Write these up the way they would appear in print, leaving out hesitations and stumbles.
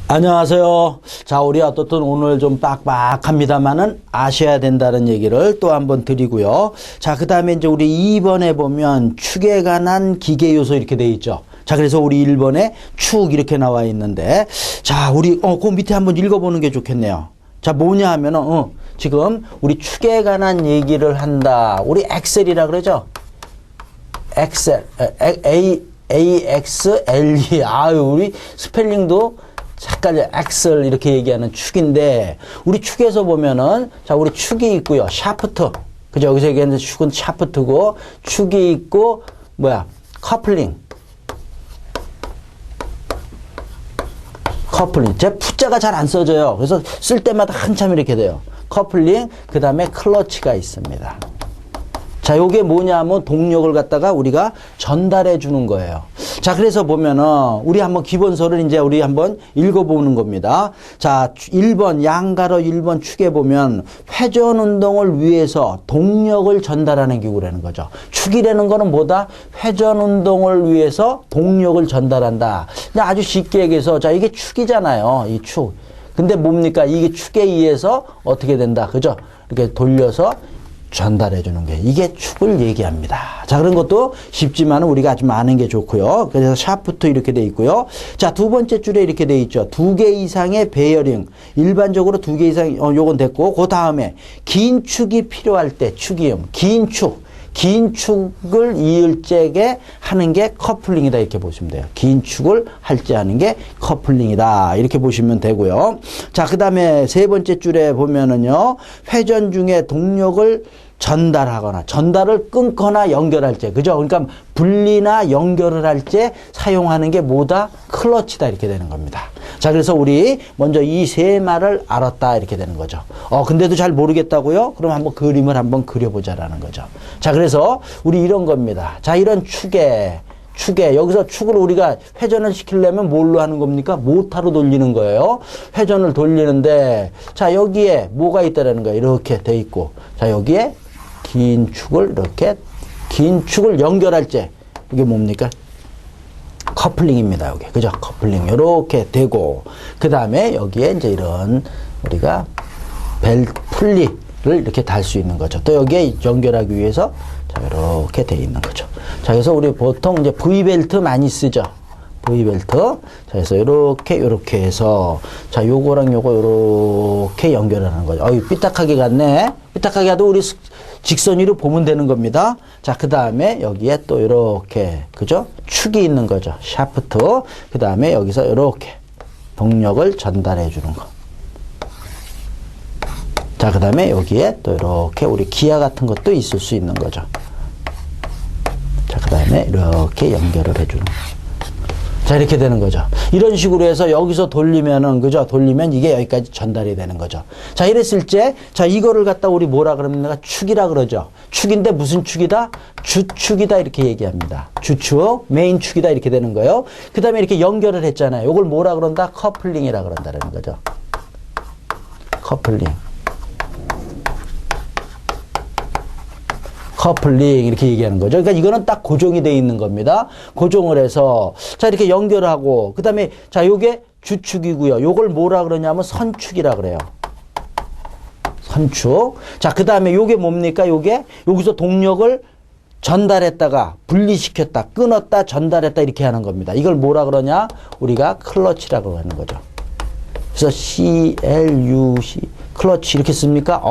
안녕하세요. 자, 우리 어떻든 오늘 좀 빡빡합니다만은 아셔야 된다는 얘기를 또 한번 드리고요. 자, 그 다음에 이제 우리 2번에 보면 축에 관한 기계 요소 이렇게 돼 있죠. 자, 그래서 우리 1번에 축 이렇게 나와 있는데, 자, 우리, 그 밑에 한번 읽어보는 게 좋겠네요. 자, 뭐냐 하면은, 지금 우리 축에 관한 얘기를 한다. 우리 엑셀이라 그러죠? 엑셀, AXLE. 아유, 우리 스펠링도 헷갈려. 엑셀 이렇게 얘기하는 축인데, 우리 축에서 보면은, 자, 우리 축이 있고요. 샤프트. 그죠? 여기서 얘기하는 축은 샤프트고, 축이 있고, 커플링. 커플링. 제 푸자가 잘 안 써져요. 그래서 쓸 때마다 한참 이렇게 돼요. 커플링, 그 다음에 클러치가 있습니다. 자, 요게 뭐냐면 동력을 갖다가 우리가 전달해 주는 거예요. 자, 그래서 보면은 우리 한번 기본서를 이제 우리 한번 읽어보는 겁니다. 자, 1번 양가로 1번 축에 보면 회전 운동을 위해서 동력을 전달하는 기구라는 거죠. 축이라는 거는 뭐다? 회전 운동을 위해서 동력을 전달한다. 근데 아주 쉽게 얘기해서 자, 이게 축이잖아요. 이 축. 근데 뭡니까? 이게 축에 의해서 어떻게 된다. 그죠? 이렇게 돌려서 전달해 주는 게 이게 축을 얘기합니다. 자, 그런 것도 쉽지만 우리가 아주 많은 게 좋고요. 그래서 샤프트 이렇게 돼 있고요. 자, 두 번째 줄에 이렇게 돼 있죠. 2개 이상의 베어링. 일반적으로 2개 이상 요건 됐고, 그 다음에 긴 축이 필요할 때 축이음. 긴 축. 긴 축을 이을 적에 하는 게 커플링이다 이렇게 보시면 돼요. 긴 축을 할 때 하는 게 커플링이다 이렇게 보시면 되고요. 자, 그 다음에 세 번째 줄에 보면은요, 회전 중에 동력을 전달하거나 전달을 끊거나 연결할 때, 그죠? 그러니까 분리나 연결을 할 때 사용하는 게 뭐다? 클러치다 이렇게 되는 겁니다. 자, 그래서 우리 먼저 이 세 말을 알았다 이렇게 되는 거죠. 근데도 잘 모르겠다고요? 그럼 한번 그림을 한번 그려보자라는 거죠. 자, 그래서 우리 이런 겁니다. 자, 이런 축에 여기서 축을 우리가 회전을 시키려면 뭘로 하는 겁니까? 모터로 돌리는 거예요. 회전을 돌리는데, 자, 여기에 뭐가 있다라는 거예요. 이렇게 돼 있고, 자, 여기에 긴 축을 연결할 때 이게 뭡니까? 커플링입니다. 여기. 그죠? 커플링. 요렇게 되고, 그 다음에 여기에 이제 이런 우리가 풀리를 이렇게 달 수 있는 거죠. 또 여기에 연결하기 위해서 자, 이렇게 돼 있는 거죠. 자, 그래서 우리 보통 이제 V벨트 많이 쓰죠. V벨트. 자, 그래서 요렇게 해서 자, 요거랑 요거 요렇게 연결하는 거죠. 삐딱하게 갔네. 삐딱하게 가도 우리 직선 위로 보면 되는 겁니다. 자, 그 다음에 여기에 또 요렇게, 그죠? 축이 있는 거죠. 샤프트. 그 다음에 여기서 요렇게 동력을 전달해 주는 거. 자, 그 다음에 여기에 또 이렇게 우리 기아 같은 것도 있을 수 있는 거죠. 자, 그 다음에 이렇게 연결을 해주는 거죠. 자, 이렇게 되는 거죠. 이런 식으로 해서 여기서 돌리면은, 그죠? 돌리면 이게 여기까지 전달이 되는 거죠. 자, 이랬을 때, 자, 이거를 갖다 우리 뭐라 그럽니까? 축이라 그러죠. 축인데 무슨 축이다? 주축이다. 이렇게 얘기합니다. 주축, 메인 축이다. 이렇게 되는 거예요. 그 다음에 이렇게 연결을 했잖아요. 이걸 뭐라 그런다? 커플링이라 그런다는 거죠. 커플링. 커플링 이렇게 얘기하는 거죠. 그러니까 이거는 딱 고정이 되어 있는 겁니다. 고정을 해서 자, 이렇게 연결하고, 그 다음에 자, 요게 주축이고요. 요걸 뭐라 그러냐면 선축이라 그래요. 선축. 자, 그 다음에 요게 뭡니까? 요게 여기서 동력을 전달했다가 분리시켰다, 끊었다, 전달했다 이렇게 하는 겁니다. 이걸 뭐라 그러냐? 우리가 클러치라고 하는 거죠. 그래서 CLUC 클러치 이렇게 씁니까?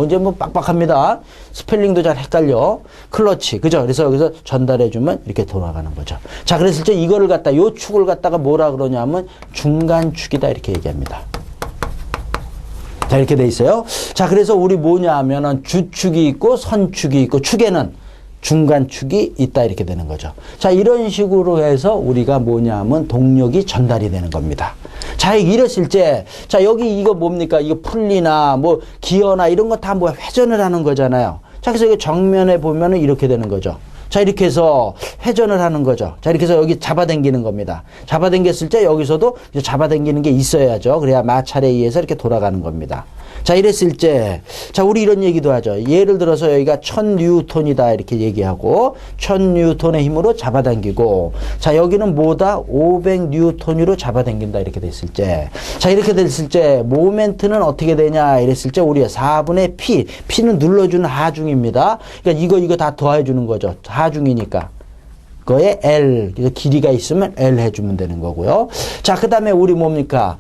이제 뭐 빡빡합니다. 스펠링도 잘 헷갈려. 클러치. 그죠? 그래서 여기서 전달해주면 이렇게 돌아가는 거죠. 자, 그랬을 때 이거를 요 축을 갖다가 뭐라 그러냐면 중간축이다. 이렇게 얘기합니다. 자, 이렇게 돼 있어요. 자, 그래서 우리 뭐냐 하면은 주축이 있고 선축이 있고 축에는 중간축이 있다. 이렇게 되는 거죠. 자, 이런 식으로 해서 우리가 뭐냐 하면 동력이 전달이 되는 겁니다. 자, 이랬을 때, 자, 여기 이거 뭡니까? 이거 풀리나, 기어나 이런 거 다 회전을 하는 거잖아요. 자, 그래서 이거 정면에 보면은 이렇게 되는 거죠. 자, 이렇게 해서 회전을 하는 거죠. 자, 이렇게 해서 여기 잡아당기는 겁니다. 잡아당겼을 때 여기서도 이제 잡아당기는 게 있어야죠. 그래야 마찰에 의해서 이렇게 돌아가는 겁니다. 자, 이랬을 때, 자, 우리 이런 얘기도 하죠. 예를 들어서 여기가 1000뉴턴이다 이렇게 얘기하고 1000뉴턴의 힘으로 잡아당기고, 자, 여기는 뭐다? 500뉴턴으로 잡아당긴다 이렇게 됐을 때, 자, 이렇게 됐을 때 모멘트는 어떻게 되냐 이랬을 때 우리가 4분의 P, P는 눌러주는 하중입니다. 그러니까 이거 다 더해주는 거죠. 하중이니까. 거에 L, 그래서 길이가 있으면 L 해주면 되는 거고요. 자, 그 다음에 우리 뭡니까?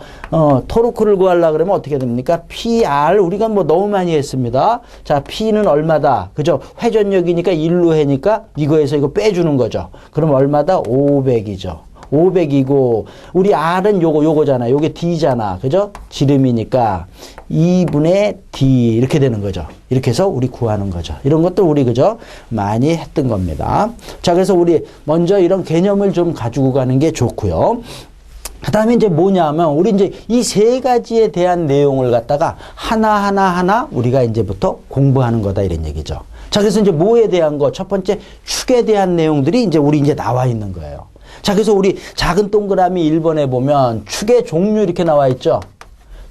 토르크를 구하려고 그러면 어떻게 됩니까? PR, 우리가 뭐 너무 많이 했습니다. 자, P는 얼마다? 그죠? 회전력이니까 1로 해니까 이거에서 이거 빼주는 거죠. 그럼 얼마다? 500이죠. 500이고, 우리 R은 요거잖아. 요게 D잖아. 그죠? 지름이니까 2분의 D 이렇게 되는 거죠. 이렇게 해서 우리 구하는 거죠. 이런 것도 우리 그죠? 많이 했던 겁니다. 자, 그래서 우리 먼저 이런 개념을 좀 가지고 가는 게 좋고요. 그 다음에 이제 뭐냐면, 우리 이제 이 세 가지에 대한 내용을 갖다가 하나 우리가 이제부터 공부하는 거다 이런 얘기죠. 자, 그래서 이제 뭐에 대한 거, 첫 번째 축에 대한 내용들이 이제 우리 이제 나와 있는 거예요. 자, 그래서 우리 작은 동그라미 1번에 보면 축의 종류 이렇게 나와 있죠.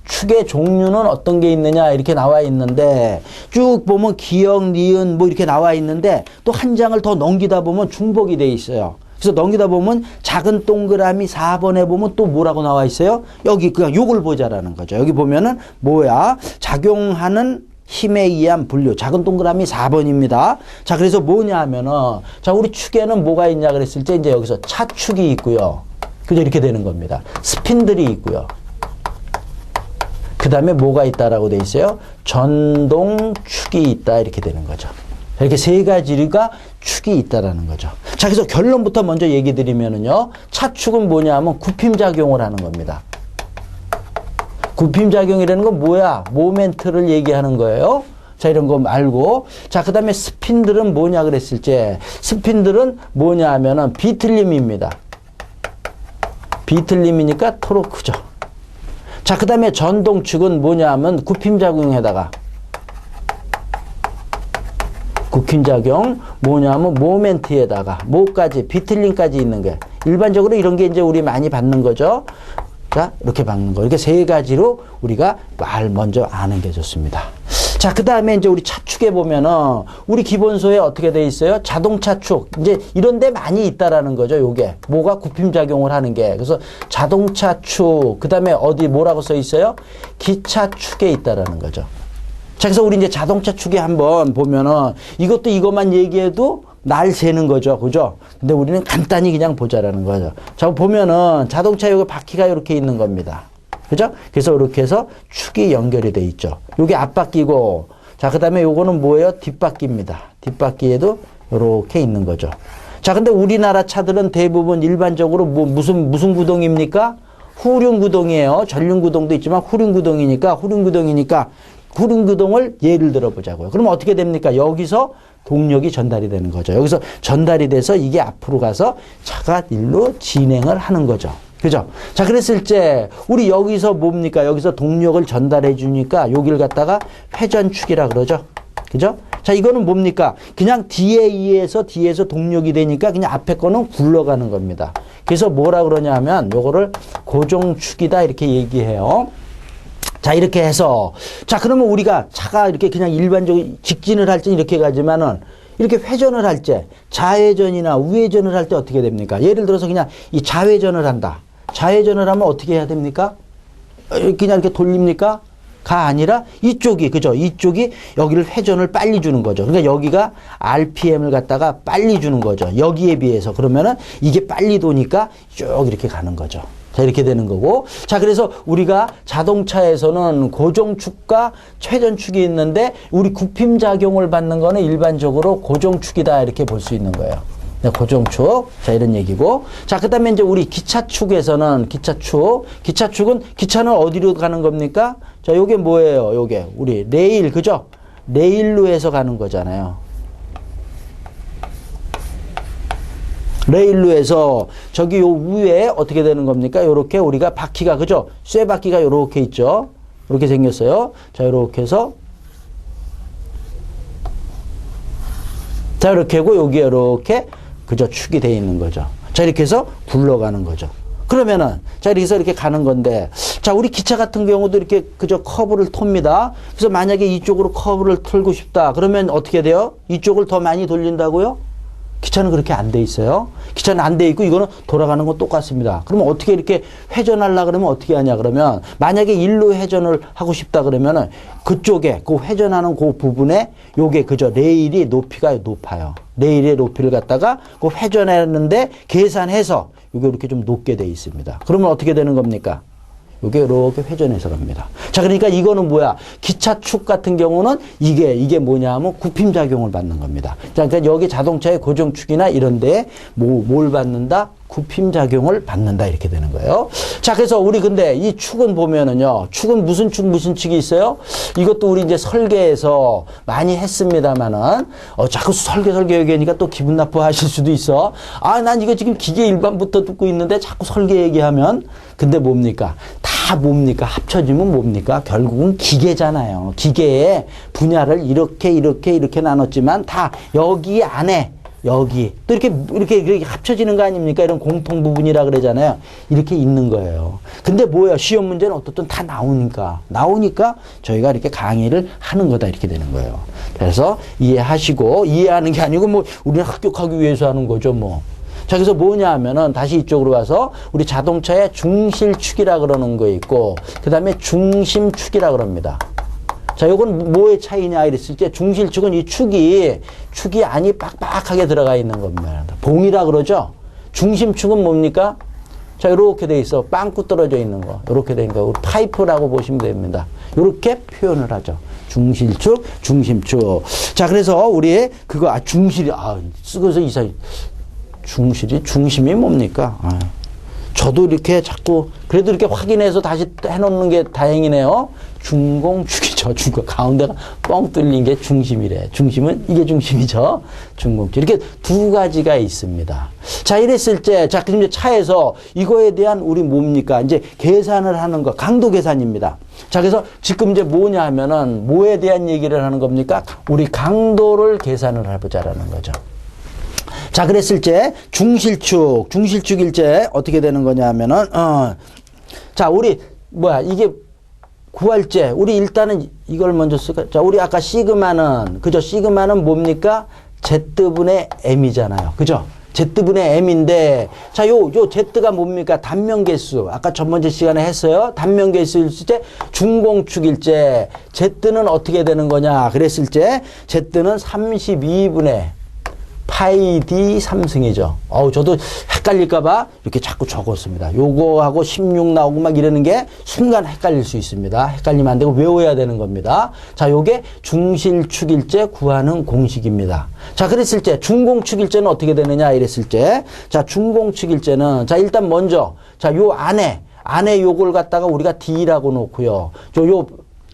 축의 종류는 어떤 게 있느냐 이렇게 나와 있는데, 쭉 보면 기역, 니은 뭐 이렇게 나와 있는데, 또 한 장을 더 넘기다 보면 중복이 돼 있어요. 그래서 넘기다 보면 작은 동그라미 4번에 보면 또 뭐라고 나와 있어요? 여기 그냥 요걸 보자라는 거죠. 여기 보면은 뭐야? 작용하는 힘에 의한 분류. 작은 동그라미 4번입니다. 자, 그래서 뭐냐 하면은, 자, 우리 축에는 뭐가 있냐 그랬을 때 이제 여기서 차축이 있고요. 그죠? 이렇게 되는 겁니다. 스핀들이 있고요. 그 다음에 뭐가 있다라고 돼 있어요? 전동축이 있다 이렇게 되는 거죠. 이렇게 세 가지가 축이 있다라는 거죠. 자, 그래서 결론부터 먼저 얘기 드리면은요. 차축은 뭐냐 하면 굽힘작용을 하는 겁니다. 굽힘작용이라는 건 뭐야? 모멘트를 얘기하는 거예요. 자, 이런 거 알고. 자, 그 다음에 스핀들은 뭐냐 그랬을 때, 스핀들은 뭐냐 하면은 비틀림입니다. 비틀림이니까 토르크죠. 자, 그 다음에 전동축은 뭐냐 하면 굽힘작용에다가, 굽힘작용 뭐냐 하면 모멘트에다가, 뭐까지? 비틀림까지 있는 게. 일반적으로 이런 게 이제 우리 많이 받는 거죠. 자, 이렇게 박는 거. 이렇게 세 가지로 우리가 먼저 아는 게 좋습니다. 자, 그 다음에 이제 우리 차축에 보면은, 우리 기본소에 어떻게 돼 있어요? 자동차축. 이제 이런 데 많이 있다라는 거죠, 요게. 뭐가 굽힘작용을 하는 게. 그래서 자동차축, 그 다음에 어디 뭐라고 써 있어요? 기차축에 있다라는 거죠. 자, 그래서 우리 이제 자동차축에 한번 보면은, 이것도 이것만 얘기해도 날 새는 거죠. 그죠? 근데 우리는 간단히 그냥 보자라는 거죠. 자, 보면은 자동차 여기 바퀴가 이렇게 있는 겁니다. 그죠? 그래서 이렇게 해서 축이 연결이 돼 있죠. 요게 앞바퀴고, 자, 그 다음에 요거는 뭐예요? 뒷바퀴입니다. 뒷바퀴에도 이렇게 있는 거죠. 자, 근데 우리나라 차들은 대부분 일반적으로 무슨 구동입니까? 후륜구동이에요. 전륜구동도 있지만 후륜구동이니까 후륜구동을 예를 들어 보자고요. 그러면 어떻게 됩니까? 여기서 동력이 전달이 되는 거죠. 여기서 전달이 돼서 이게 앞으로 가서 차가 일로 진행을 하는 거죠. 그죠? 자, 그랬을 때 우리 여기서 뭡니까? 여기서 동력을 전달해 주니까 여기를 갖다가 회전축이라 그러죠. 그죠? 자, 이거는 뭡니까? 그냥 뒤에서 동력이 되니까 그냥 앞에 거는 굴러가는 겁니다. 그래서 뭐라 그러냐 하면 요거를 고정축이다 이렇게 얘기해요. 자, 이렇게 해서, 자, 그러면 우리가 차가 이렇게 그냥 일반적으로 직진을 할 때는 이렇게 가지만은, 이렇게 회전을 할 때, 좌회전이나 우회전을 할 때 어떻게 됩니까? 예를 들어서 그냥 이 좌회전을 한다. 좌회전을 하면 어떻게 해야 됩니까? 그냥 이렇게 돌립니까? 가 아니라 이쪽이, 그죠? 이쪽이 여기를 회전을 빨리 주는 거죠. 그러니까 여기가 RPM을 갖다가 빨리 주는 거죠. 여기에 비해서. 그러면은 이게 빨리 도니까 쭉 이렇게 가는 거죠. 자, 이렇게 되는 거고. 자, 그래서 우리가 자동차에서는 고정축과 회전축이 있는데 우리 굽힘작용을 받는 거는 일반적으로 고정축이다 이렇게 볼 수 있는 거예요. 네, 고정축. 자, 이런 얘기고. 자, 그 다음에 이제 우리 기차축에서는 기차축은 기차는 어디로 가는 겁니까? 자, 요게 뭐예요? 요게 우리 레일, 그죠? 레일로 해서 가는 거잖아요. 레일로 해서 저기 요 위에 어떻게 되는 겁니까? 요렇게 우리가 바퀴가, 그죠? 쇠바퀴가 요렇게 있죠? 이렇게 생겼어요. 자, 요렇게 해서 자, 이렇게 하고 여기에 이렇게 그저 축이 돼 있는 거죠. 자, 이렇게 해서 굴러가는 거죠. 그러면은, 자, 이렇게 해서 이렇게 가는 건데, 자, 우리 기차 같은 경우도 이렇게 그저 커브를 톱니다. 그래서 만약에 이쪽으로 커브를 틀고 싶다. 그러면 어떻게 돼요? 이쪽을 더 많이 돌린다고요? 기차는 그렇게 안 돼 있어요. 기차는 안 돼 있고 이거는 돌아가는 건 똑같습니다. 그러면 어떻게 이렇게 회전하려고 그러면 어떻게 하냐 그러면 만약에 일로 회전을 하고 싶다 그러면은 그쪽에 그 회전하는 그 부분에 요게 그저 레일이 높이가 높아요. 레일의 높이를 갖다가 그 회전했는데 계산해서 요게 이렇게 좀 높게 돼 있습니다. 그러면 어떻게 되는 겁니까? 요게 이렇게 회전해서 갑니다. 자, 그러니까 이거는 뭐야? 기차축 같은 경우는 이게 뭐냐 하면 굽힘작용을 받는 겁니다. 자, 그러니까 여기 자동차의 고정축이나 이런 데에 뭘 받는다? 굽힘작용을 받는다. 이렇게 되는 거예요. 자, 그래서 우리 근데 이 축은 보면은요, 축은 무슨 축이 있어요? 이것도 우리 이제 설계에서 많이 했습니다만은, 자꾸 설계 얘기하니까 또 기분 나빠하실 수도 있어. 아, 난 이거 지금 기계 일반부터 듣고 있는데 자꾸 설계 얘기하면, 근데 뭡니까? 다 뭡니까? 합쳐지면 뭡니까? 결국은 기계잖아요. 기계의 분야를 이렇게 나눴지만 다 여기 안에 여기 또 이렇게 합쳐지는 거 아닙니까? 이런 공통 부분이라 그러잖아요. 이렇게 있는 거예요. 근데 뭐야? 시험 문제는 어떻든 다 나오니까 저희가 이렇게 강의를 하는 거다 이렇게 되는 거예요. 그래서 이해하시고 이해하는 게 아니고 뭐 우리는 합격하기 위해서 하는 거죠, 뭐. 자, 그래서 뭐냐 하면은 다시 이쪽으로 와서 우리 자동차의 중실축이라 그러는 거 있고 그다음에 중심축이라 그럽니다. 자, 요건 뭐의 차이냐 이랬을 때 중실축은 이 축이 안이 빡빡하게 들어가 있는 겁니다. 봉이라 그러죠. 중심축은 뭡니까? 자, 요렇게 돼 있어. 빵꾸 떨어져 있는 거. 요렇게 돼 있는 거. 파이프라고 보시면 됩니다. 요렇게 표현을 하죠. 중실축, 중심축. 자, 그래서 우리 그거 쓰고서 중심이 뭡니까? 저도 이렇게 자꾸 그래도 이렇게 확인해서 다시 해놓는 게 다행이네요. 중공축이죠. 가운데가 뻥 뚫린 게 중심이래. 중심은 이게 중심이죠. 중공축. 이렇게 두 가지가 있습니다. 자, 이랬을 때, 자, 그럼 이제 차에서 이거에 대한 우리 뭡니까? 이제 계산을 하는 거, 강도 계산입니다. 자, 그래서 지금 이제 뭐냐 하면은 뭐에 대한 얘기를 하는 겁니까? 우리 강도를 계산을 해보자라는 거죠. 자, 그랬을 때 중실축일 때 어떻게 되는 거냐 하면은 자, 우리 이게 구할 때 우리 일단은 이걸 먼저 쓸까? 자, 우리 아까 시그마는 뭡니까? Z분의 M이잖아요. 그죠? Z분의 M인데, 자, 요 Z가 뭡니까? 단면계수. 아까 첫 번째 시간에 했어요. 단면계수일 때 중공축일 때 Z는 어떻게 되는 거냐? 그랬을 때 Z는 32분의 파이 D 3승이죠. 저도 헷갈릴까봐 이렇게 자꾸 적었습니다. 요거하고 16 나오고 막 이러는 게 순간 헷갈릴 수 있습니다. 헷갈리면 안 되고 외워야 되는 겁니다. 자, 요게 중실축일제 구하는 공식입니다. 자, 그랬을 때 중공축일제는 어떻게 되느냐 이랬을 때, 자, 중공축일제는 자, 일단 먼저 자, 요 안에 요걸 갖다가 우리가 D라고 놓고요.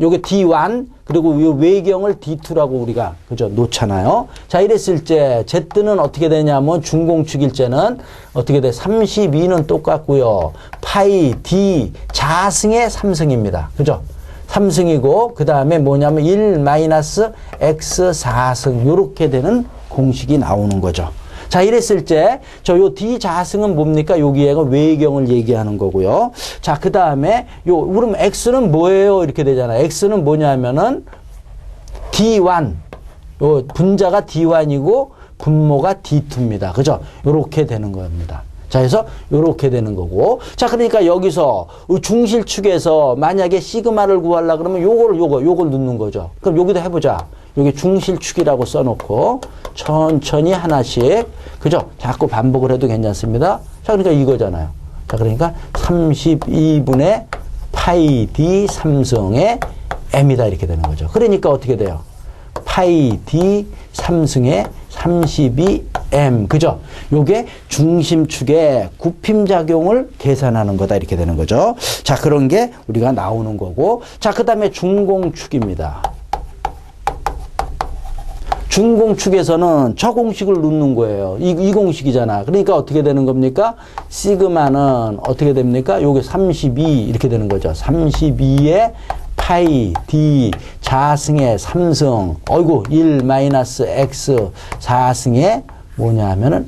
요게 D1 그리고 요 외경을 D2라고 우리가 그죠 놓잖아요. 자, 이랬을 때 Z는 어떻게 되냐면 중공축일제는 어떻게 돼? 32는 똑같고요. 파이 D 자승의 3승입니다. 그죠? 3승이고 그다음에 뭐냐면 1 마이너스 X 4승 요렇게 되는 공식이 나오는 거죠. 자, 이랬을 때, 요 D 자승은 뭡니까? 여기에가 외경을 얘기하는 거고요. 자, 그 다음에, 그럼 X는 뭐예요? 이렇게 되잖아요. X는 뭐냐면은, D1. 분자가 D1이고, 분모가 D2입니다. 그죠? 요렇게 되는 겁니다. 자, 그래서 요렇게 되는 거고. 자, 그러니까 여기서 중실축에서 만약에 시그마를 구하려고 그러면 요걸 넣는 거죠. 그럼 여기도 해보자. 여기 중실축이라고 써놓고 천천히 하나씩 그죠? 자꾸 반복을 해도 괜찮습니다. 자, 그러니까 이거잖아요. 자, 그러니까 32분의 파이 D 3승의 M이다 이렇게 되는 거죠. 그러니까 어떻게 돼요? 파이 D 3승의 32M 그죠? 요게 중심축의 굽힘작용을 계산하는 거다 이렇게 되는 거죠. 자, 그런 게 우리가 나오는 거고. 자, 그 다음에 중공축입니다. 중공축에서는 저 공식을 넣는 거예요. 이 공식이잖아. 그러니까 어떻게 되는 겁니까? 시그마는 어떻게 됩니까? 요게 32 이렇게 되는 거죠. 32의 파이 D 자승의 3승 어이구 1 마이너스 X 4승의 뭐냐 하면은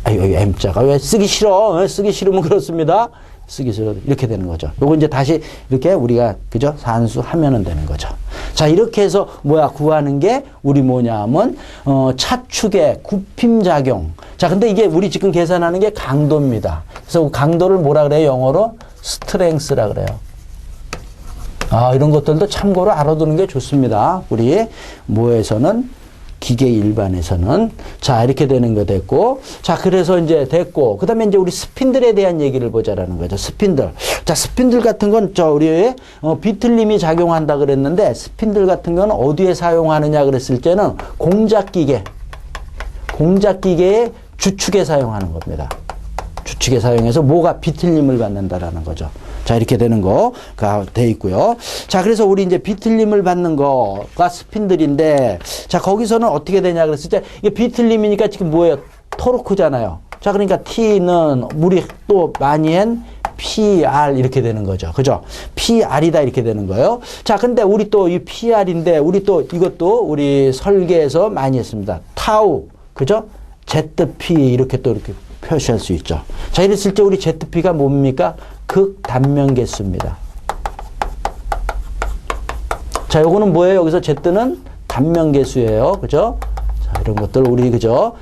아유 M자가 왜 쓰기 싫어 쓰기 싫으면 그렇습니다. 쓰기 싫어 이렇게 되는 거죠. 요거 이제 다시 이렇게 우리가 그죠 산수하면은 되는 거죠. 자 이렇게 해서 뭐야 구하는 게 우리 뭐냐 하면 차축의 굽힘작용. 자 근데 이게 우리 지금 계산하는 게 강도입니다. 그래서 강도를 뭐라 그래요? 영어로 스트렝스라 그래요. 아 이런 것들도 참고로 알아두는 게 좋습니다. 우리 뭐에서는 기계 일반에서는. 자, 이렇게 되는 거 됐고. 자, 그래서 이제 됐고. 그 다음에 이제 우리 스핀들에 대한 얘기를 보자라는 거죠. 스핀들. 자, 스핀들 같은 건, 우리, 비틀림이 작용한다 그랬는데, 스핀들 같은 건 어디에 사용하느냐 그랬을 때는 공작기계의 주축에 사용하는 겁니다. 주축에 사용해서 뭐가 비틀림을 받는다라는 거죠. 자, 이렇게 되는 거가 돼 있고요. 자, 그래서 우리 이제 비틀림을 받는 거가 스핀들인데, 자, 거기서는 어떻게 되냐 그랬을 때, 이게 비틀림이니까 지금 뭐예요? 토르크잖아요. 자, 그러니까 T는 우리 또 많이 한 PR 이렇게 되는 거죠. 그죠? PR이다 이렇게 되는 거예요. 자, 근데 우리 또 이 PR인데, 우리 또 이것도 우리 설계에서 많이 했습니다. 타우, 그죠? ZP 이렇게 또 이렇게 표시할 수 있죠. 자, 이랬을 때 우리 ZP가 뭡니까? 극단면계수입니다. 자, 요거는 뭐예요? 여기서 Z는 단면계수예요. 그죠? 자, 이런 것들 우리 그죠?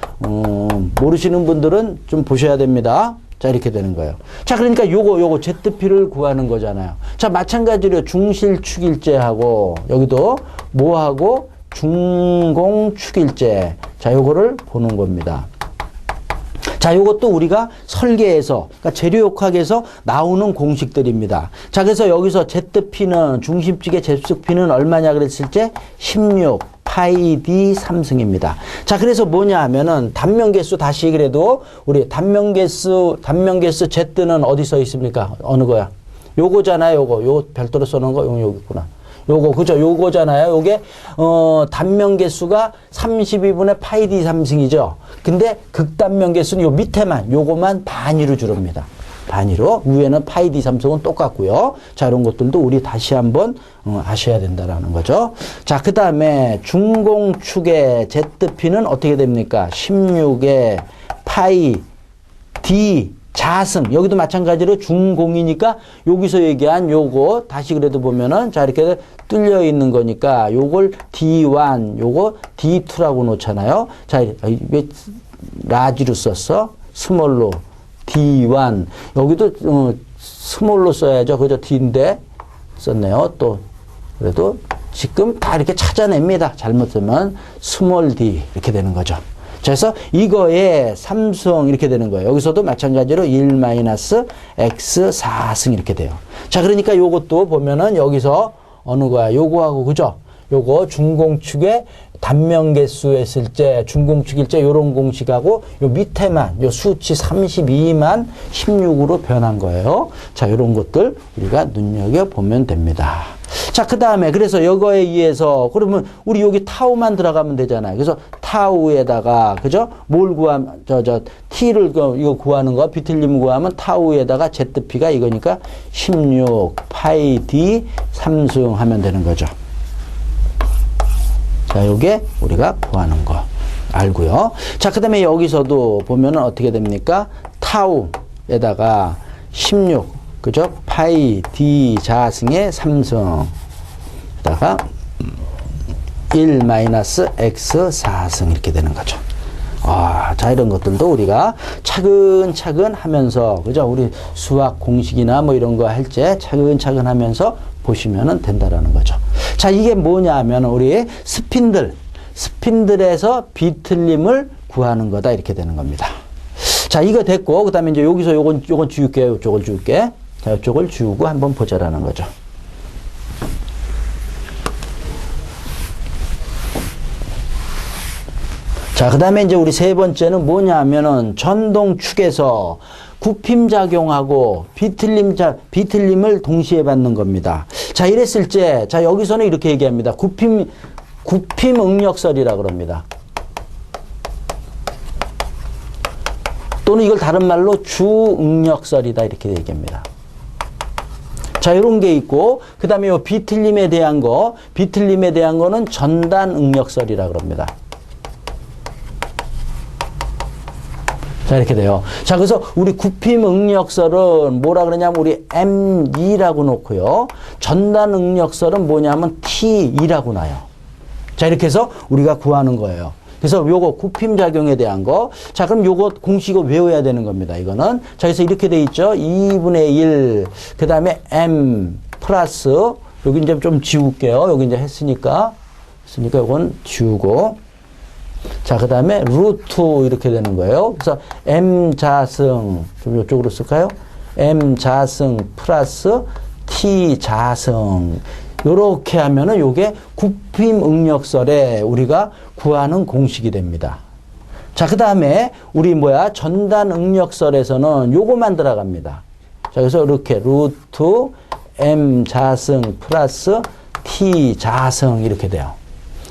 모르시는 분들은 좀 보셔야 됩니다. 자, 이렇게 되는 거예요. 자, 그러니까 요거 ZP를 구하는 거잖아요. 자, 마찬가지로 중실축일제하고 여기도 뭐하고 중공축일제. 자, 요거를 보는 겁니다. 자, 요것도 우리가 설계에서, 그러니까 재료역학에서 나오는 공식들입니다. 자, 그래서 여기서 ZP는, 중심축의 접속P는 얼마냐 그랬을 때 16, 파이 D 3승입니다. 자, 그래서 뭐냐 하면은 단면계수 다시 그래도 우리 단면계수 Z는 어디 써 있습니까? 어느 거야? 요거잖아요, 요거 별도로 써놓은 거, 여기 있구나. 요거, 그죠? 요거잖아요. 요게, 단면계수가 32분의 파이 D 3승이죠. 근데 극단면계수는 요 밑에만, 요거만 단위로 줄입니다. 단위로. 위에는 파이 D 3승은 똑같고요. 자, 이런 것들도 우리 다시 한번 아셔야 된다라는 거죠. 자, 그 다음에 중공축의 ZP는 어떻게 됩니까? 16의 파이 D 자승. 여기도 마찬가지로 중공이니까 여기서 얘기한 요거 다시 그래도 보면은 자 이렇게 뚫려 있는 거니까 요걸 D1 요거 D2라고 놓잖아요. 자, 왜 라지로 썼어? 스몰로 D1 여기도 스몰로 써야죠. 그죠? D인데 썼네요. 또 그래도 지금 다 이렇게 찾아냅니다. 잘못하면 스몰 D 이렇게 되는 거죠. 그래서 이거에 3승 이렇게 되는 거예요. 여기서도 마찬가지로 1-X 4승 이렇게 돼요. 자, 그러니까 요것도 보면은 여기서 어느 거야? 요거하고 그죠? 요거 중공축의 단면계수 했을 때 중공축일 때 요런 공식하고 요 밑에만 요 수치 32만 16으로 변한 거예요. 자, 요런 것들 우리가 눈여겨보면 됩니다. 자, 그 다음에 그래서 이거에 의해서 그러면 우리 여기 타우만 들어가면 되잖아요. 그래서 타우에다가 그죠? 뭘 구하면 T를 이거 구하는 거 비틀림 구하면 타우에다가 ZP가 이거니까 16 파이 D 3승 하면 되는 거죠. 자, 요게 우리가 구하는 거 알고요. 자, 그 다음에 여기서도 보면은 어떻게 됩니까? 타우에다가 16 그죠? 파이 D 자승의 3승 에다가 1-X 4승 이렇게 되는 거죠. 자, 이런 것들도 우리가 차근차근 하면서, 그죠? 우리 수학 공식이나 뭐 이런 거 할 때 차근차근 하면서 보시면 된다라는 거죠. 자, 이게 뭐냐 하면 우리 스핀들에서 비틀림을 구하는 거다. 이렇게 되는 겁니다. 자, 이거 됐고, 그 다음에 이제 여기서 요건 지울게요. 요쪽을 지울게. 자, 이쪽을 지우고 한번 보자라는 거죠. 자, 그 다음에 이제 우리 세 번째는 뭐냐 하면은 전동축에서 굽힘작용하고 비틀림을 동시에 받는 겁니다. 자, 이랬을 때, 자, 여기서는 이렇게 얘기합니다. 굽힘응력설이라 그럽니다. 또는 이걸 다른 말로 주응력설이다. 이렇게 얘기합니다. 자, 이런 게 있고, 그 다음에 요 비틀림에 대한 거는 전단 응력설이라 그럽니다. 자, 이렇게 돼요. 자, 그래서 우리 굽힘 응력설은 뭐라 그러냐면 우리 M2라고 놓고요. 전단 응력설은 뭐냐면 T2라고 놔요. 자, 이렇게 해서 우리가 구하는 거예요. 그래서 요거 굽힘 작용에 대한 거. 자, 그럼 요거 공식을 외워야 되는 겁니다. 이거는. 자, 그래서 이렇게 돼 있죠. 2분의 1. 그 다음에 M 플러스, 여기 이제 좀 지울게요. 여기 이제 했으니까 요건 지우고. 자, 그 다음에 루트 이렇게 되는 거예요. 그래서 M 자승, 좀 이쪽으로 쓸까요? M 자승 플러스 T 자승. 요렇게 하면은 요게 굽힘 응력설에 우리가 구하는 공식이 됩니다. 자, 그 다음에 우리 전단 응력설에서는 요거만 들어갑니다. 자, 그래서 이렇게 루트 M 자승 플러스 T 자승 이렇게 돼요.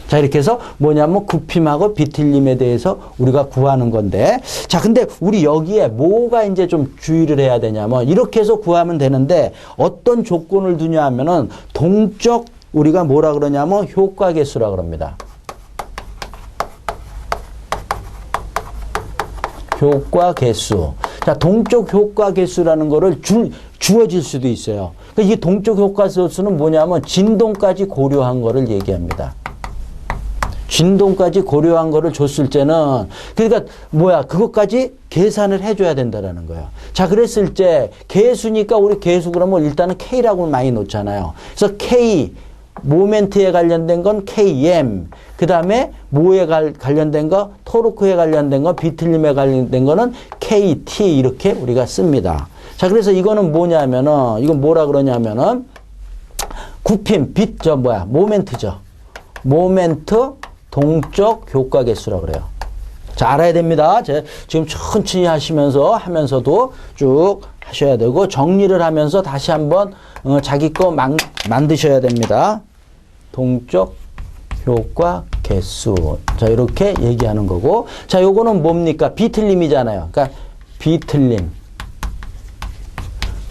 자, 이렇게 해서 뭐냐면 굽힘하고 비틀림에 대해서 우리가 구하는 건데, 자, 근데 우리 여기에 뭐가 이제 좀 주의를 해야 되냐면 이렇게 해서 구하면 되는데 어떤 조건을 두냐 하면은 동적 우리가 뭐라 그러냐면 효과 개수라 그럽니다. 효과 개수. 자, 동적 효과 개수라는 거를 주어질 수도 있어요. 그러니까 이 동적 효과 개수는 뭐냐면 진동까지 고려한 거를 얘기합니다. 진동까지 고려한 거를 줬을 때는, 그러니까 그것까지 계산을 해줘야 된다라는 거예요. 자, 그랬을 때 개수니까 우리 개수 그러면 일단은 K라고 많이 놓잖아요. 그래서 K, 모멘트에 관련된 건 KM, 그 다음에 뭐에 관련된 거, 토르크에 관련된 거, 비틀림에 관련된 거는 KT 이렇게 우리가 씁니다. 자, 그래서 이거는 뭐냐면은, 이건 뭐라 그러냐면은, 굽힘, 모멘트죠. 모멘트 동적 효과 개수라고 그래요. 자, 알아야 됩니다. 지금 천천히 하면서도 쭉 하셔야 되고, 정리를 하면서 다시 한번 자기 거 만드셔야 됩니다. 동적 효과 개수. 자, 이렇게 얘기하는 거고. 자, 요거는 뭡니까? 비틀림이잖아요. 그러니까 비틀림.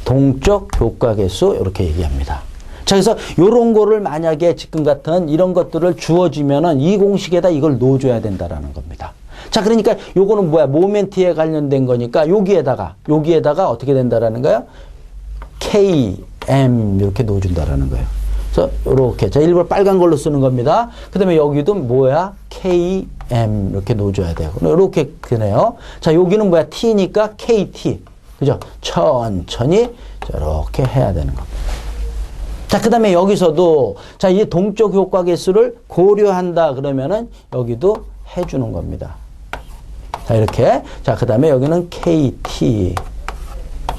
동적 효과 개수. 이렇게 얘기합니다. 자, 그래서 요런 거를 만약에 지금 같은 이런 것들을 주어지면은 이 공식에다 이걸 넣어줘야 된다라는 겁니다. 자, 그러니까 요거는 모멘트에 관련된 거니까 여기에다가 어떻게 된다라는 거예요? KM 이렇게 넣어준다라는 거예요. 그래서 요렇게. 자, 일부러 빨간 걸로 쓰는 겁니다. 그 다음에 여기도 KM 이렇게 넣어줘야 돼요. 요렇게 되네요. 자, 여기는 T니까 KT. 그죠? 천천히 이렇게 해야 되는 겁니다. 자, 그 다음에 여기서도, 자, 이 동적 효과 개수를 고려한다 그러면은 여기도 해주는 겁니다. 자, 이렇게. 자, 그 다음에 여기는 KT.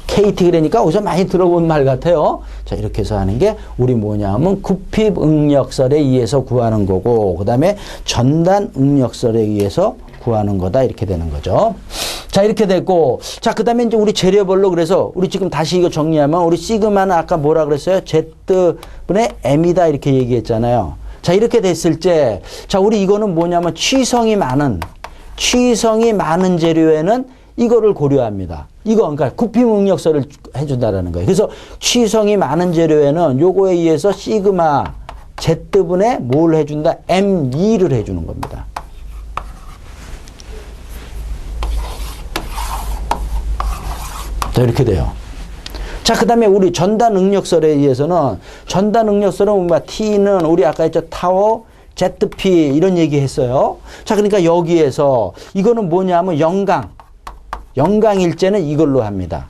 KT 그러니까 어디서 많이 들어본 말 같아요. 자, 이렇게 해서 하는 게 우리 뭐냐면 굽힘 응력설에 의해서 구하는 거고, 그 다음에 전단 응력설에 의해서 구하는 거다. 이렇게 되는 거죠. 자, 이렇게 됐고, 자, 그 다음에 이제 우리 재료별로 그래서 우리 지금 다시 이거 정리하면 우리 시그마는 아까 뭐라 그랬어요? Z분의 M이다. 이렇게 얘기했잖아요. 자, 이렇게 됐을 때, 자, 우리 이거는 뭐냐면 취성이 많은 재료에는 이거를 고려합니다. 그러니까 굽힘 응력설을 해준다라는 거예요. 그래서 취성이 많은 재료에는 요거에 의해서 시그마 Z분의 뭘 해준다? M2를 해주는 겁니다. 자, 이렇게 돼요. 자, 그 다음에 우리 전단 응력설에 의해서는, 전단 응력설은 T는 우리 아까 했죠. 타워, ZP 이런 얘기 했어요. 자, 그러니까 여기에서 이거는 뭐냐면 영강일제는 이걸로 합니다.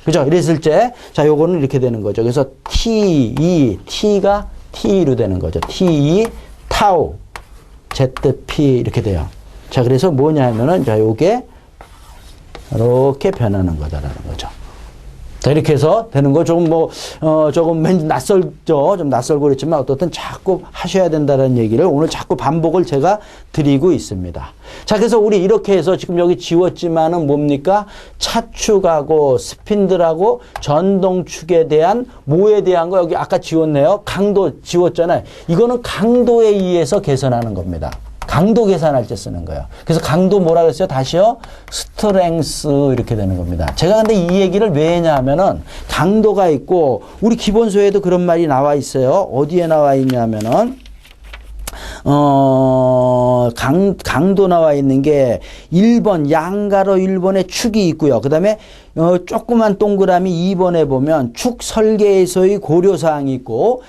그죠? 이랬을 때, 자, 요거는 이렇게 되는 거죠. 그래서 T가 T로 되는 거죠. T, 타우, ZP 이렇게 돼요. 자, 그래서 뭐냐면은, 자, 요게 이렇게 변하는 거다라는 거죠. 자, 이렇게 해서 되는 거 조금 조금 낯설죠. 좀 낯설고 그랬지만 어떻든 자꾸 하셔야 된다는 얘기를 오늘 자꾸 반복을 제가 드리고 있습니다. 자, 그래서 우리 이렇게 해서 지금 여기 지웠지만은 뭡니까? 차축하고 스핀들하고 전동축에 대한 뭐에 대한 거 여기 아까 지웠네요. 강도 지웠잖아요. 이거는 강도에 의해서 계산하는 겁니다. 강도 계산할 때 쓰는 거예요. 그래서 강도 뭐라 그랬어요? 다시요. 스트렝스 이렇게 되는 겁니다. 제가 근데 이 얘기를 왜 했냐면은 강도가 있고 우리 기본소에도 그런 말이 나와 있어요. 어디에 나와 있냐면은 강도 나와 있는 게 1번 양가로 1번에 축이 있고요. 그 다음에 조그만 동그라미 2번에 보면 축 설계에서의 고려사항이 있고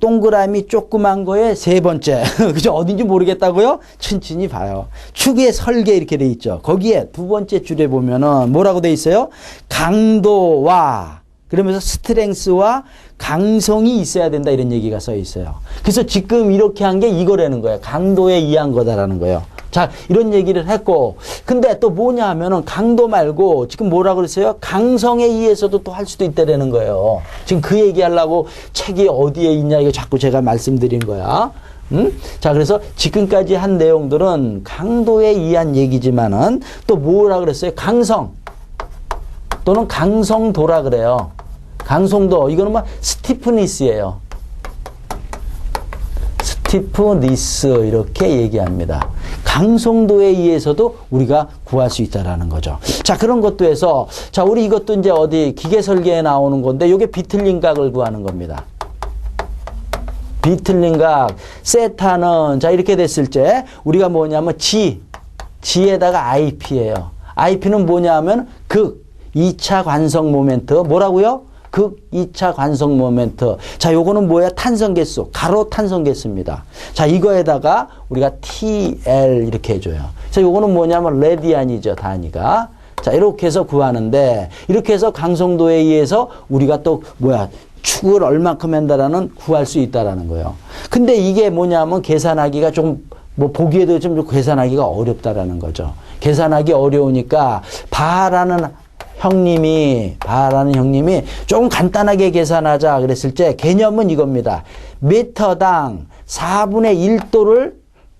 동그라미 조그만 거에 세 번째 그죠? 어딘지 모르겠다고요? 천천히 봐요. 축의 설계 이렇게 돼 있죠. 거기에 두 번째 줄에 보면은 뭐라고 돼 있어요? 강도와 그러면서 스트렝스와 강성이 있어야 된다 이런 얘기가 써 있어요. 그래서 지금 이렇게 한 게 이거라는 거예요. 강도에 의한 거다라는 거예요. 자, 이런 얘기를 했고 근데 또 뭐냐 하면은 강도 말고 지금 뭐라 그랬어요? 강성에 의해서도 또 할 수도 있다라는 거예요. 지금 그 얘기하려고 책이 어디에 있냐 이거 자꾸 제가 말씀드린 거야. 자, 그래서 지금까지 한 내용들은 강도에 의한 얘기지만은 또 뭐라 그랬어요? 강성 또는 강성도라 그래요. 강성도 이거는 뭐 스티프니스예요. 스티프니스 이렇게 얘기합니다. 강성도에 의해서도 우리가 구할 수 있다라는 거죠. 자, 그런 것도 해서 자, 우리 이것도 이제 어디 기계 설계에 나오는 건데 이게 비틀린 각을 구하는 겁니다. 비틀린 각 세타는 자, 이렇게 됐을 때 우리가 뭐냐면 G에다가 IP예요. IP는 뭐냐면 극 2차 관성 모멘트 뭐라고요? 극 2차 관성 모멘트. 자, 요거는 뭐야? 탄성 개수. 가로 탄성 개수입니다. 자, 이거에다가 우리가 TL 이렇게 해줘요. 자, 요거는 뭐냐면 레디안이죠, 단위가. 자, 이렇게 해서 구하는데 이렇게 해서 강성도에 의해서 우리가 또 뭐야? 축을 얼만큼 한다라는 구할 수 있다라는 거예요. 근데 이게 뭐냐면 계산하기가 좀 뭐 보기에도 좀 계산하기가 어렵다라는 거죠. 계산하기 어려우니까 바라는 형님이 조금 간단하게 계산하자 그랬을 때 개념은 이겁니다. 미터당 4분의 1도를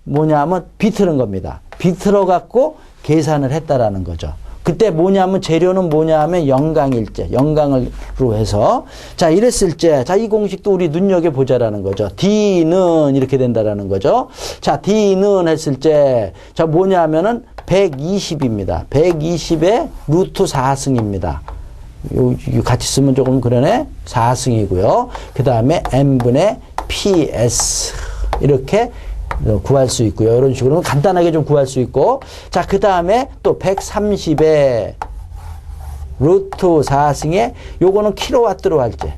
뭐냐면 비틀은 겁니다. 비틀어 갖고 계산을 했다라는 거죠. 그때 뭐냐면 재료는 뭐냐면 영강일제, 영강으로 해서 자, 이랬을 때 자, 이 공식도 우리 눈여겨보자라는 거죠. D는 이렇게 된다라는 거죠. 자, D는 했을 때 자, 뭐냐면은 120입니다. 120의 루트 4승입니다. 요 같이 쓰면 조금 그러네. 4승이고요. 그 다음에 n분의 ps 이렇게 구할 수 있고요. 이런 식으로 간단하게 좀 구할 수 있고 자, 그 다음에 또 130의 루트 4승에 요거는 킬로와트로 할 때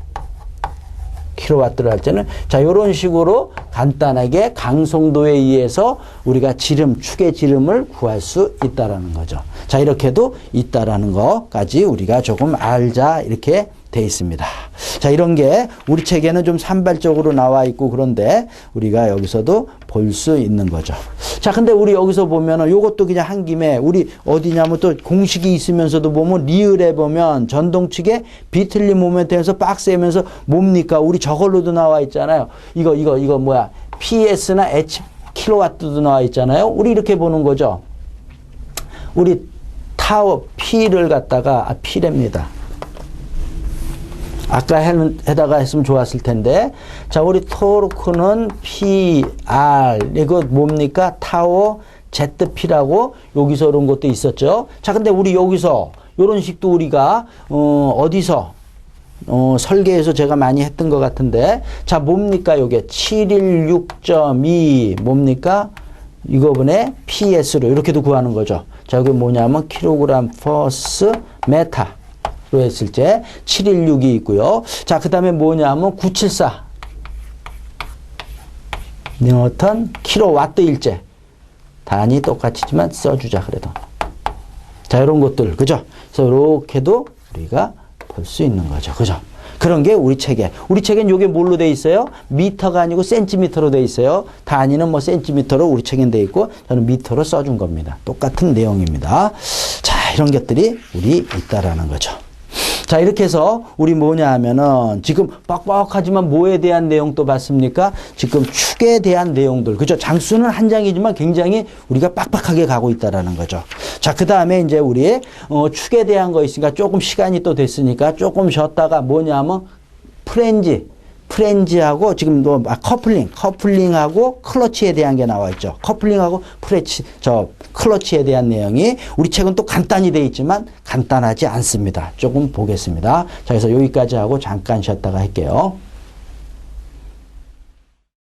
킬로와트로 할 때는 자, 이런 식으로 간단하게 강성도에 의해서 우리가 지름, 축의 지름을 구할 수 있다라는 거죠. 자, 이렇게도 있다라는 거까지 우리가 조금 알자 이렇게 돼 있습니다. 자, 이런 게 우리 책에는 좀 산발적으로 나와 있고 그런데 우리가 여기서도 볼 수 있는 거죠. 자, 근데 우리 여기서 보면은 요것도 그냥 한 김에 우리 어디냐면 또 공식이 있으면서도 보면 리을에 보면 전동축의 비틀린 모멘트에서 박스에면서 뭡니까? 우리 저걸로도 나와 있잖아요. 이거 뭐야? PS나 H 킬로와트도 나와 있잖아요. 우리 이렇게 보는 거죠. 우리 타워 P를 갖다가 P랍니다. 아까 해다가 했으면 좋았을 텐데. 자, 우리 토르크는 PR. 이거 뭡니까? 타워 ZP라고 여기서 이런 것도 있었죠. 자, 근데 우리 여기서 이런 식도 우리가, 어디서, 설계에서 제가 많이 했던 것 같은데. 자, 뭡니까? 요게 716.2 뭡니까? 이거분의 PS로 이렇게도 구하는 거죠. 자, 여기 뭐냐면 킬로그램 퍼스 메타. 로 했을 때 716이 있고요. 자, 그 다음에 뭐냐면 974 뉴턴 킬로와트 일제. 단위 똑같이지만 써주자 그래도. 자, 이런 것들 그죠? 그래서 이렇게도 우리가 볼 수 있는 거죠. 그죠? 그런 게 우리 책엔 요게 뭘로 돼 있어요? 미터가 아니고 센티미터로 돼 있어요. 단위는 뭐 센티미터로 우리 책엔 돼 있고 저는 미터로 써준 겁니다. 똑같은 내용입니다. 자, 이런 것들이 우리 있다라는 거죠. 자, 이렇게 해서 우리 뭐냐 하면은 지금 빡빡하지만 뭐에 대한 내용 또 봤습니까? 지금 축에 대한 내용들. 그죠? 장수는 한 장이지만 굉장히 우리가 빡빡하게 가고 있다라는 거죠. 자, 그 다음에 이제 우리 축에 대한 거 있으니까 조금 시간이 또 됐으니까 조금 쉬었다가 뭐냐 하면 프렌즈하고 지금 커플링하고 클러치에 대한 게 나와 있죠. 커플링하고 클러치에 대한 내용이 우리 책은 또 간단히 돼 있지만 간단하지 않습니다. 조금 보겠습니다. 자, 그래서 여기까지 하고 잠깐 쉬었다가 할게요.